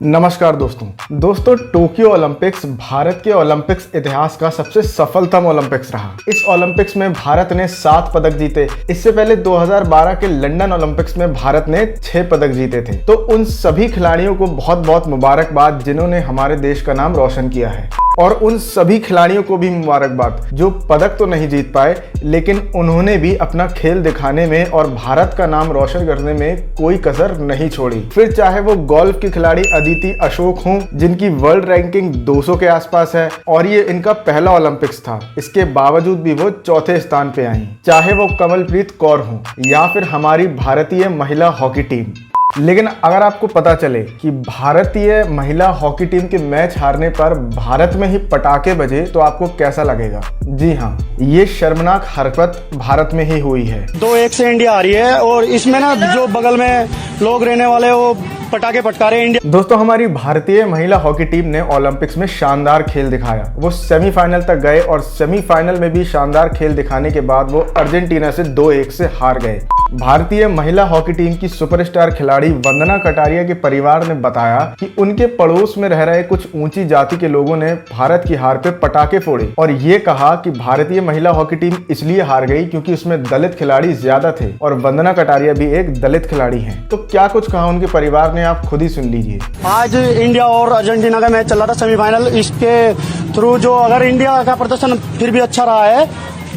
नमस्कार दोस्तों Tokyo Olympics Bharat के ओलंपिक्स इतिहास का सबसे सफलतम ओलंपिक्स रहा। इस ओलंपिक्स में भारत ने 7 पदक जीते। इससे पहले 2012 के लंदन ओलंपिक्स में भारत ने 6 पदक जीते थे। तो उन सभी खिलाड़ियों को बहुत बहुत मुबारकबाद जिन्होंने हमारे देश का नाम रोशन किया है, और उन सभी खिलाड़ियों को भी मुबारकबाद जो पदक तो नहीं जीत पाए लेकिन उन्होंने भी अपना खेल दिखाने में और भारत का नाम रोशन करने में कोई कसर नहीं छोड़ी। फिर चाहे वो गोल्फ की खिलाड़ी अदिति अशोक हों जिनकी वर्ल्ड रैंकिंग 200 के आसपास है और ये इनका पहला ओलंपिक्स था, इसके बावजूद भी वो चौथे स्थान पे आई। चाहे वो कमलप्रीत कौर हों या फिर हमारी भारतीय महिला हॉकी टीम। लेकिन अगर आपको पता चले कि भारतीय महिला हॉकी टीम के मैच हारने पर भारत में ही पटाखे बजे तो आपको कैसा लगेगा? जी हाँ, ये शर्मनाक हरकत भारत में ही हुई है। 2-1 से इंडिया आ रही है और इसमें ना जो बगल में लोग रहने वाले वो पटाखे पटका रहे हैं इंडिया। दोस्तों, हमारी भारतीय महिला हॉकी टीम ने ओलंपिक्स में शानदार खेल दिखाया। वो सेमीफाइनल तक गए और सेमीफाइनल में भी शानदार खेल दिखाने के बाद वो अर्जेंटीना से 2-1 से हार गए। भारतीय महिला हॉकी टीम की सुपरस्टार खिलाड़ी वंदना कटारिया के परिवार ने बताया कि उनके पड़ोस में रह रहे कुछ ऊंची जाति के लोगों ने भारत की हार पे पटाखे फोड़े और ये कहा कि भारतीय महिला हॉकी टीम इसलिए हार गई क्योंकि उसमें दलित खिलाड़ी ज्यादा थे और वंदना कटारिया भी एक दलित खिलाड़ी हैं। तो क्या कुछ कहा उनके परिवार ने, आप खुद ही सुन लीजिए। आज इंडिया और अर्जेंटीना का मैच चल रहा था सेमीफाइनल। इसके थ्रू जो अगर इंडिया का प्रदर्शन फिर भी अच्छा रहा है,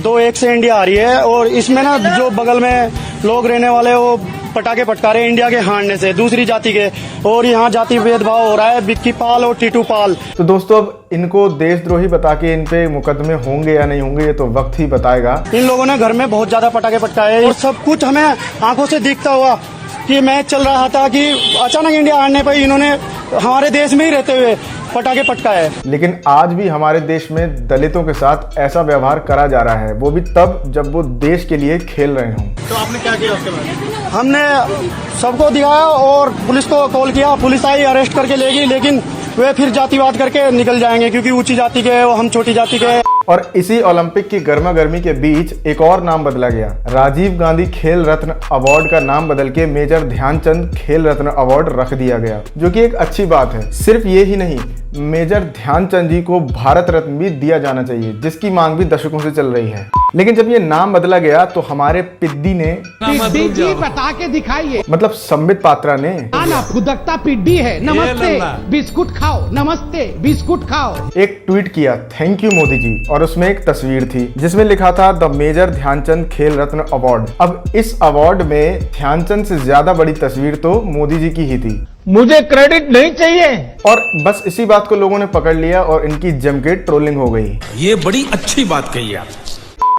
2-1 से इंडिया आ रही है और इसमें ना जो बगल में लोग रहने वाले वो पटाखे पटका रहे हैं इंडिया के हारने से दूसरी जाति के, और यहाँ जाति भेदभाव हो रहा है। विक्की पाल और टीटू पाल। तो दोस्तों, अब इनको देशद्रोही बता के इन पे मुकदमे होंगे या नहीं होंगे ये तो वक्त ही बताएगा। इन लोगों ने घर में बहुत ज्यादा पटाखे पटकाए और सब कुछ हमें आंखों से दिखता हुआ कि मैच चल रहा था कि अचानक इंडिया हारने पर इन्होंने हमारे देश में ही रहते हुए पटाखे पटकाए। लेकिन आज भी हमारे देश में दलितों के साथ ऐसा व्यवहार करा जा रहा है, वो भी तब जब वो देश के लिए खेल रहे हों। तो आपने क्या किया उसके बाद? हमने सबको दिखाया और पुलिस को कॉल किया। पुलिस आई, अरेस्ट करके ले गई, लेकिन वे फिर जातिवाद करके निकल जाएंगे क्योंकि ऊंची जाति के हैं, हम छोटी जाति के हैं। और इसी ओलंपिक की गर्मा गर्मी के बीच एक और नाम बदला गया। राजीव गांधी खेल रत्न अवार्ड का नाम बदल के मेजर ध्यानचंद खेल रत्न अवार्ड रख दिया गया, जो कि एक अच्छी बात है। सिर्फ ये ही नहीं, मेजर ध्यानचंद जी को भारत रत्न भी दिया जाना चाहिए, जिसकी मांग भी दशकों से चल रही है। लेकिन जब ये नाम बदला गया तो हमारे पिद्दी ने जी बता के दिखाइए, मतलब संबित पात्रा ने फुदकता पिड्डी है, नमस्ते बिस्कुट खाओ, नमस्ते बिस्कुट खाओ, एक ट्वीट किया, थैंक यू मोदी जी, और उसमें एक तस्वीर थी जिसमें लिखा था द मेजर ध्यानचंद खेल रत्न अवार्ड। अब इस अवार्ड में ध्यानचंद से ज्यादा बड़ी तस्वीर तो मोदी जी की ही थी। मुझे क्रेडिट नहीं चाहिए। और बस इसी बात को लोगों ने पकड़ लिया और इनकी जम के ट्रोलिंग हो गई। ये बड़ी अच्छी बात कही आप।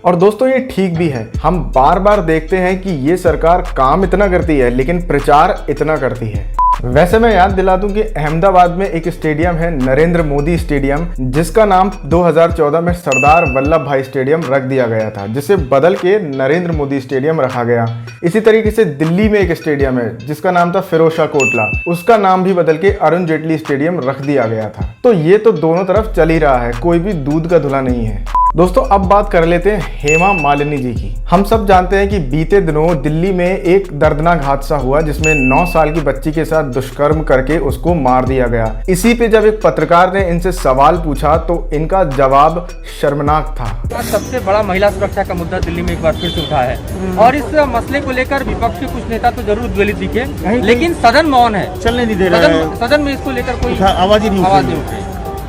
और दोस्तों, ये ठीक भी है। हम बार बार देखते हैं कि ये सरकार काम इतना करती है लेकिन प्रचार इतना करती है। वैसे मैं याद दिला दूं कि अहमदाबाद में एक स्टेडियम है, नरेंद्र मोदी स्टेडियम, जिसका नाम 2014 में सरदार वल्लभ भाई स्टेडियम रख दिया गया था, जिसे बदल के नरेंद्र मोदी स्टेडियम रखा गया। इसी तरीके से दिल्ली में एक स्टेडियम है जिसका नाम था फिरोजशाह कोटला, उसका नाम भी बदल के अरुण जेटली स्टेडियम रख दिया गया था। तो ये तो दोनों तरफ चल ही रहा है, कोई भी दूध का धुला नहीं है। दोस्तों, अब बात कर लेते हैं हेमा मालिनी जी की। हम सब जानते हैं कि बीते दिनों दिल्ली में एक दर्दनाक हादसा हुआ जिसमें 9 साल की बच्ची के साथ दुष्कर्म करके उसको मार दिया गया। इसी पे जब एक पत्रकार ने इनसे सवाल पूछा तो इनका जवाब शर्मनाक था। सबसे बड़ा महिला सुरक्षा का मुद्दा दिल्ली में एक बार फिर से उठा है और इस मसले को लेकर विपक्ष के कुछ नेता तो जरूर ज्वलित दिखे, लेकिन सदन मौन है, चलने नहीं दे रहा है। सदन में इसको लेकर कोई आवाज ही नहीं उठ रही।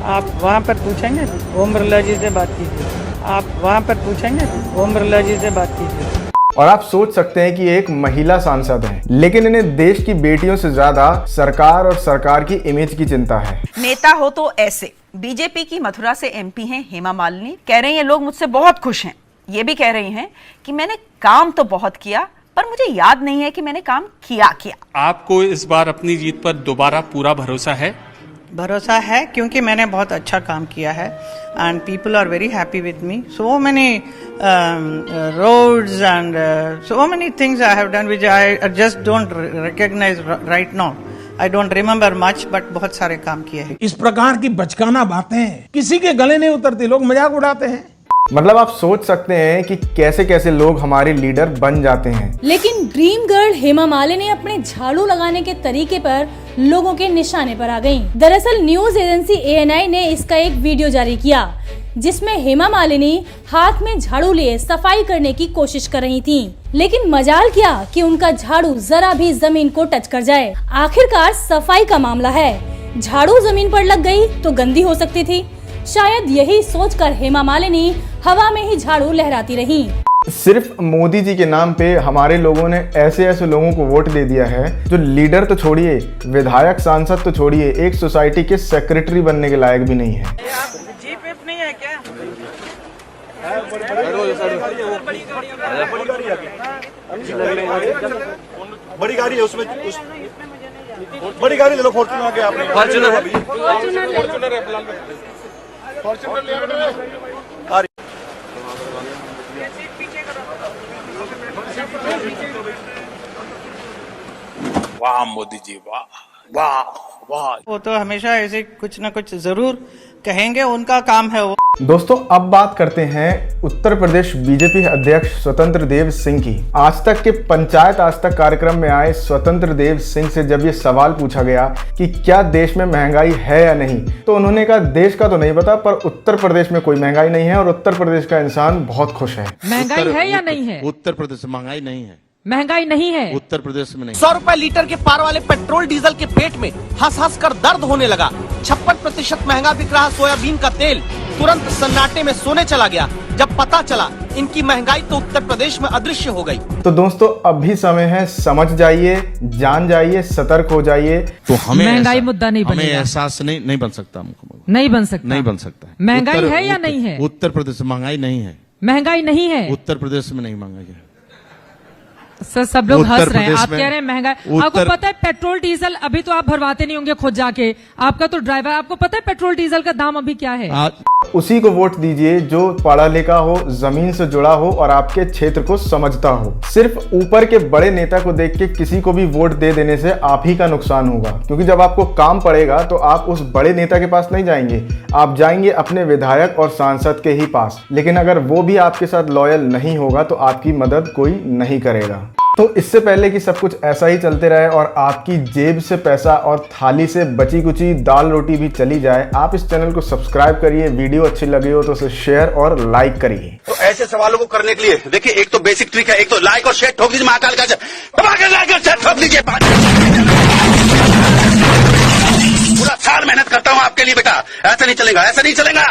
आप वहाँ पर पूछेंगे, ओम बिरला जी से बात कीजिए। आप वहाँ पर पूछेंगे, ओम बिरला जी से बात कीजिए। और आप सोच सकते हैं कि ये एक महिला सांसद है, लेकिन इन्हें देश की बेटियों से ज्यादा सरकार और सरकार की इमेज की चिंता है। नेता हो तो ऐसे। बीजेपी की मथुरा से एमपी हैं हेमा मालिनी। कह रही हैं लोग मुझसे बहुत खुश हैं। ये भी कह रही हैं कि मैंने काम तो बहुत किया पर मुझे याद नहीं है कि मैंने काम किया। आपको इस बार अपनी जीत पर दोबारा पूरा भरोसा है? भरोसा है क्योंकि मैंने बहुत अच्छा काम किया है and people are very happy with me. So many roads and so many things I have done which I just don't recognise right now. I don't remember much but बहुत सारे काम किए हैं। इस प्रकार की बचकाना बातें किसी के गले नहीं उतरती, लोग मजाक उड़ाते हैं। मतलब आप सोच सकते हैं कि कैसे कैसे लोग हमारे लीडर बन जाते हैं। लेकिन ड्रीम गर्ल हेमा मालिनी अपने झाड़ू लगाने के तरीके पर लोगों के निशाने पर आ गयी। दरअसल न्यूज एजेंसी ANI ने इसका एक वीडियो जारी किया जिसमें हेमा मालिनी हाथ में झाड़ू लिए सफाई करने की कोशिश कर रही थीं। लेकिन मजाल क्या कि उनका झाड़ू जरा भी जमीन को टच कर जाए। आखिरकार सफाई का मामला है, झाड़ू जमीन पर लग गई तो गंदी हो सकती थी। शायद यही सोचकर हेमा मालिनी हवा में ही झाड़ू लहराती रहीं। सिर्फ मोदी जी के नाम पे हमारे लोगों ने ऐसे ऐसे लोगों को वोट दे दिया है जो लीडर तो छोड़िए, विधायक सांसद तो छोड़िए, एक सोसाइटी के सेक्रेटरी बनने के लायक भी नहीं है। जीप नहीं है क्या? बड़ी गाड़ी है उसमें बड़ी गाड़ी ले लो, फॉर्च्यूनर आगे आपने फॉर्च्यूनर वाह मोदी जी, वाह वाह वाह। वो तो हमेशा ऐसे कुछ न कुछ जरूर कहेंगे, उनका काम है वो। दोस्तों अब बात करते हैं उत्तर प्रदेश बीजेपी अध्यक्ष स्वतंत्र देव सिंह की। आज तक के पंचायत आज तक कार्यक्रम में आए स्वतंत्र देव सिंह से जब ये सवाल पूछा गया कि क्या देश में महंगाई है या नहीं, तो उन्होंने कहा देश का तो नहीं पता पर उत्तर प्रदेश में कोई महंगाई नहीं है और उत्तर प्रदेश का इंसान बहुत खुश है। महंगाई है या नहीं है? उत्तर प्रदेश में महंगाई नहीं है। महंगाई नहीं है उत्तर प्रदेश में नहीं। 100 रुपए लीटर के पार वाले पेट्रोल डीजल के पेट में हंस हंस कर दर्द होने लगा। 56% महंगा बिक रहा सोयाबीन का तेल तुरंत सन्नाटे में सोने चला गया जब पता चला इनकी महंगाई तो उत्तर प्रदेश में अदृश्य हो गई। तो दोस्तों अभी समय है, समझ जाइए, जान जाइए, सतर्क हो जाइए। तो हमें महंगाई मुद्दा नहीं बनेगा, हमें एहसास नहीं बन सकता, नहीं बन सकता, नहीं बन सकता। महंगाई है या नहीं है? उत्तर प्रदेश में महंगाई नहीं है। महंगाई नहीं है उत्तर प्रदेश में नहीं महंगाई है। सर सब लोग हंस रहे हैं, आप कह रहे हैं महंगाई। आपको पता है पेट्रोल डीजल अभी तो आप भरवाते नहीं होंगे खुद जाके, आपका तो ड्राइवर, आपको पता है पेट्रोल डीजल का दाम अभी क्या है? उसी को वोट दीजिए जो पढ़ा लिखा हो, जमीन से जुड़ा हो और आपके क्षेत्र को समझता हो। सिर्फ ऊपर के बड़े नेता को देख के किसी को भी वोट दे देने से आप ही का नुकसान होगा, क्योंकि जब आपको काम पड़ेगा तो आप उस बड़े नेता के पास नहीं जाएंगे, आप जाएंगे अपने विधायक और सांसद के ही पास। लेकिन अगर वो भी आपके साथ लॉयल नहीं होगा तो आपकी मदद कोई नहीं करेगा। तो इससे पहले कि सब कुछ ऐसा ही चलते रहे और आपकी जेब से पैसा और थाली से बची कुची दाल रोटी भी चली जाए, आप इस चैनल को सब्सक्राइब करिए, वीडियो अच्छी लगी हो तो उसे शेयर और लाइक करिए। तो ऐसे सवालों को करने के लिए देखिए, एक तो बेसिक ट्रिक है, एक तो लाइक और शेयर ठोक दीजिए, महाकाल का लाइक और शेयर ठोक दीजिए। पूरा साल मेहनत करता हूँ आपके लिए बेटा, ऐसा नहीं चलेगा, ऐसा नहीं चलेगा।